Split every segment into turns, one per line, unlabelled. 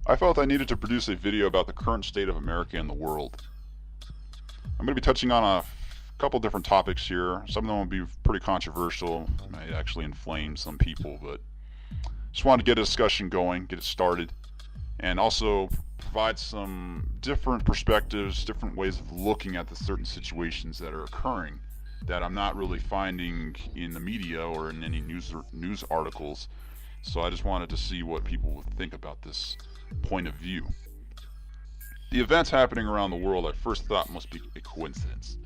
I felt I needed to produce a video about the current state of America and the world. I'm going to be touching on a couple different topics here. Some of them will be pretty controversial, might actually inflame some people, but just wanted to get a discussion going, get it started, and also provide some different perspectives, different ways of looking at the certain situations that are occurring that I'm not really finding in the media or in any news articles. So I just wanted to see what people would think about this point of view. The events happening around the world I first thought must be a coincidence.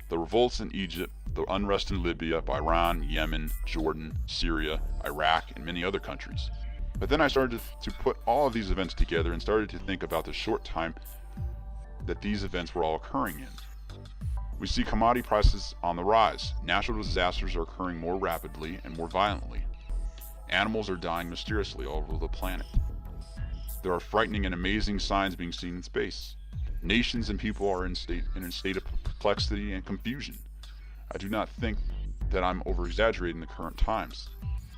The revolts in Egypt, the unrest in Libya, Iran, Yemen, Jordan, Syria, Iraq, and many other countries. But then I started to put all of these events together and started to think about the short time that these events were all occurring in. We see commodity prices on the rise. Natural disasters are occurring more rapidly and more violently. Animals are dying mysteriously all over the planet. There are frightening and amazing signs being seen in space. Nations and people are in a state of perplexity and confusion. I do not think that I'm over-exaggerating the current times.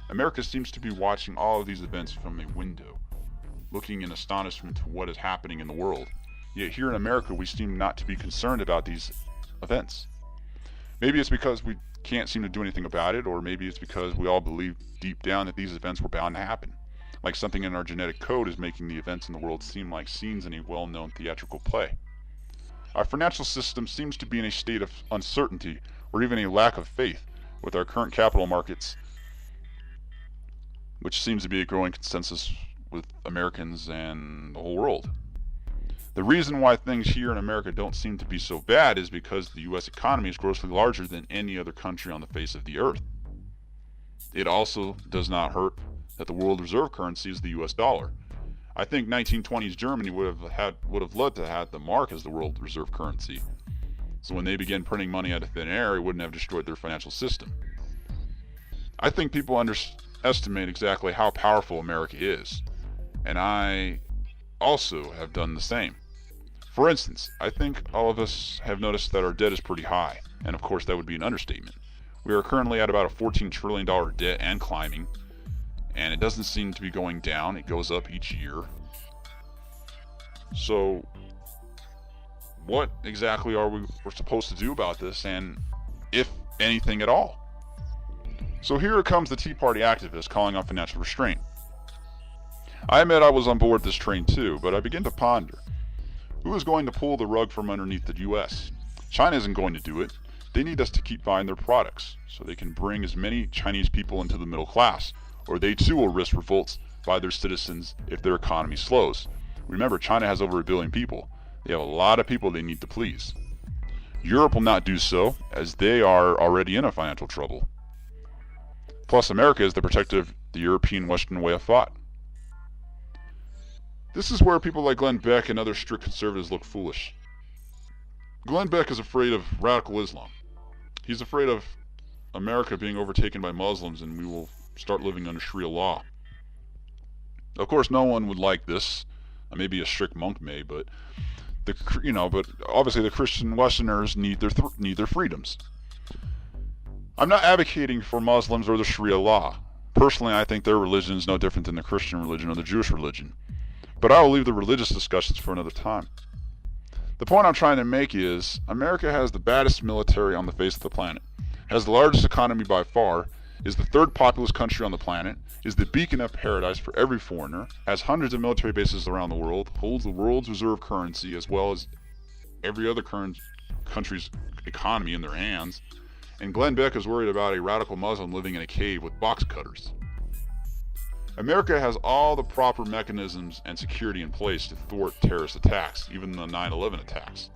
America seems to be watching all of these events from a window, looking in astonishment to what is happening in the world. Yet here in America, we seem not to be concerned about these events. Maybe it's because we can't seem to do anything about it, or maybe it's because we all believe deep down that these events were bound to happen. Like something in our genetic code is making the events in the world seem like scenes in a well-known theatrical play. Our financial system seems to be in a state of uncertainty, or even a lack of faith, with our current capital markets, which seems to be a growing consensus with Americans and the whole world. The reason why things here in America don't seem to be so bad is because the US economy is grossly larger than any other country on the face of the earth. It also does not hurt that the world reserve currency is the US dollar. I think 1920s Germany would have loved to have the mark as the world reserve currency. So when they began printing money out of thin air, it wouldn't have destroyed their financial system. I think people underestimate exactly how powerful America is, and I also have done the same. For instance, I think all of us have noticed that our debt is pretty high, and of course that would be an understatement. We are currently at about a $14 trillion debt and climbing, and it doesn't seem to be going down. It goes up each year. So what exactly are we're supposed to do about this, and if anything at all? So here comes the Tea Party activist calling on financial restraint. I admit I was on board this train too, but I begin to ponder. Who is going to pull the rug from underneath the US? China isn't going to do it. They need us to keep buying their products so they can bring as many Chinese people into the middle class, or they too will risk revolts by their citizens if their economy slows. Remember, China has over 1 billion people. They have a lot of people they need to please. Europe will not do so, as they are already in a financial trouble. Plus, America is the protector of the European Western way of thought. This is where people like Glenn Beck and other strict conservatives look foolish. Glenn Beck is afraid of radical Islam. He's afraid of America being overtaken by Muslims and we will start living under Sharia law. Of course, no one would like this. Maybe a strict monk may, but but obviously the Christian Westerners need their freedoms. I'm not advocating for Muslims or the Sharia law. Personally, I think their religion is no different than the Christian religion or the Jewish religion. But I will leave the religious discussions for another time. The point I'm trying to make is, America has the baddest military on the face of the planet, has the largest economy by far, is the third populous country on the planet, is the beacon of paradise for every foreigner, has hundreds of military bases around the world, holds the world's reserve currency as well as every other current country's economy in their hands, and Glenn Beck is worried about a radical Muslim living in a cave with box cutters. America has all the proper mechanisms and security in place to thwart terrorist attacks. Even the 9/11 attacks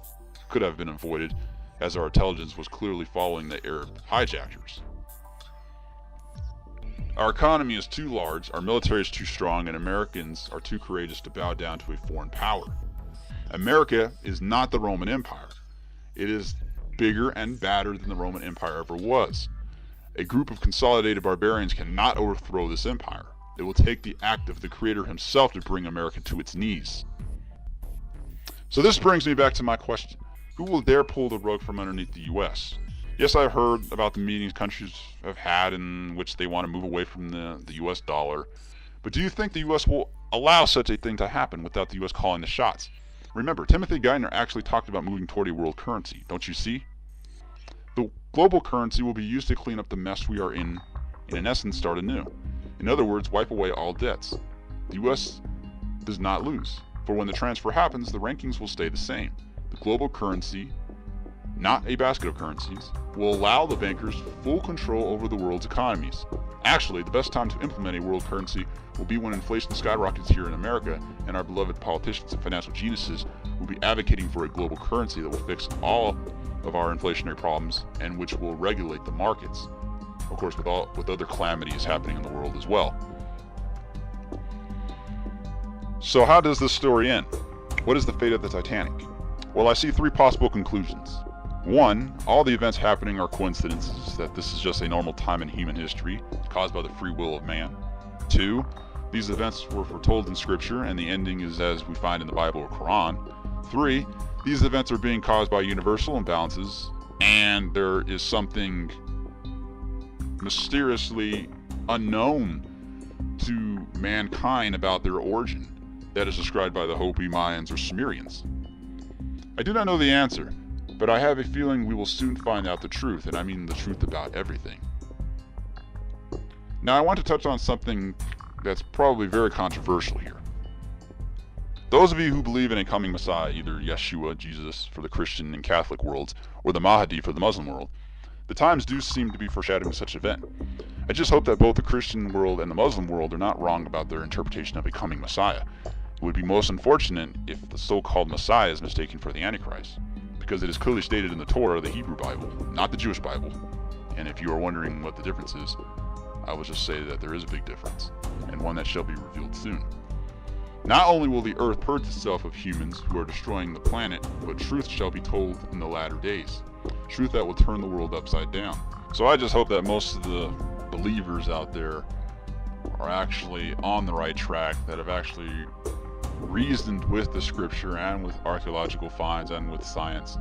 could have been avoided, as our intelligence was clearly following the Arab hijackers. Our economy is too large, our military is too strong, and Americans are too courageous to bow down to a foreign power. America is not the Roman Empire. It is bigger and badder than the Roman Empire ever was. A group of consolidated barbarians cannot overthrow this empire. It will take the act of the Creator himself to bring America to its knees. So this brings me back to my question. Who will dare pull the rug from underneath the US? Yes, I've heard about the meetings countries have had in which they want to move away from the US dollar. But do you think the US will allow such a thing to happen without the U.S. calling the shots. Remember, Timothy Geithner actually talked about moving toward a world currency. Don't you see? The global currency will be used to clean up the mess we are in essence, start anew. In other words, wipe away all debts. The U.S. does not lose, for when the transfer happens, the rankings will stay the same. The global currency, not a basket of currencies, will allow the bankers full control over the world's economies. Actually, the best time to implement a world currency will be when inflation skyrockets here in America and our beloved politicians and financial geniuses will be advocating for a global currency that will fix all of our inflationary problems and which will regulate the markets. Of course, with other calamities happening in the world as well. So how does this story end? What is the fate of the Titanic? Well, I see three possible conclusions. One, all the events happening are coincidences, that this is just a normal time in human history, caused by the free will of man. Two, these events were foretold in Scripture, and the ending is as we find in the Bible or Quran. Three, these events are being caused by universal imbalances, and there is something mysteriously unknown to mankind about their origin that is described by the Hopi, Mayans, or Sumerians. I do not know the answer, but I have a feeling we will soon find out the truth, and I mean the truth about everything. Now I want to touch on something that's probably very controversial here. Those of you who believe in a coming Messiah, either Yeshua, Jesus, for the Christian and Catholic worlds, or the Mahdi for the Muslim world, the times do seem to be foreshadowing such an event. I just hope that both the Christian world and the Muslim world are not wrong about their interpretation of a coming Messiah. It would be most unfortunate if the so-called Messiah is mistaken for the Antichrist, because it is clearly stated in the Torah, the Hebrew Bible, not the Jewish Bible. And if you are wondering what the difference is, I will just say that there is a big difference, and one that shall be revealed soon. Not only will the earth purge itself of humans who are destroying the planet, but truth shall be told in the latter days. Truth that will turn the world upside down. So I just hope that most of the believers out there are actually on the right track, that have actually reasoned with the scripture and with archaeological finds and with science,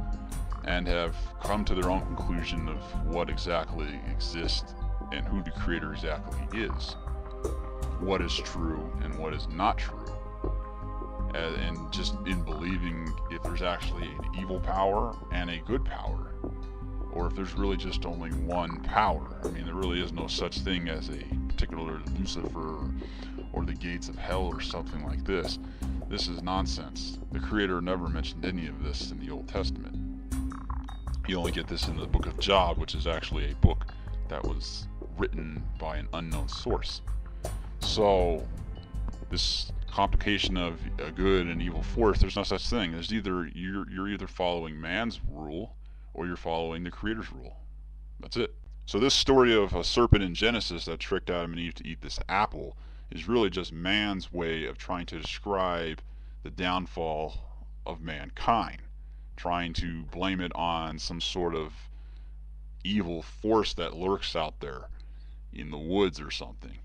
and have come to their own conclusion of what exactly exists and who the creator exactly is, what is true and what is not true, and just in believing if there's actually an evil power and a good power, or if there's really just only one power. I mean, there really is no such thing as a particular Lucifer or the gates of hell or something like this. This is nonsense. The Creator never mentioned any of this in the Old Testament. You only get this in the book of Job, which is actually a book that was written by an unknown source. So this complication of a good and evil force, there's no such thing. There's either you're either following man's rule or you're following the Creator's rule. That's it. So this story of a serpent in Genesis that tricked Adam and Eve to eat this apple is really just man's way of trying to describe the downfall of mankind, trying to blame it on some sort of evil force that lurks out there in the woods or something.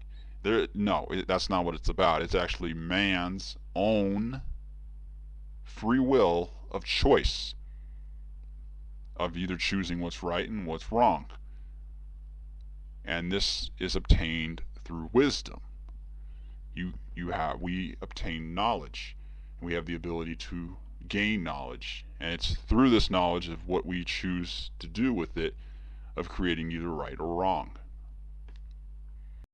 That's not what it's about. It's actually man's own free will of choice, of either choosing what's right and what's wrong. And this is obtained through wisdom. We obtain knowledge, and we have the ability to gain knowledge, and it's through this knowledge of what we choose to do with it, of creating either right or wrong.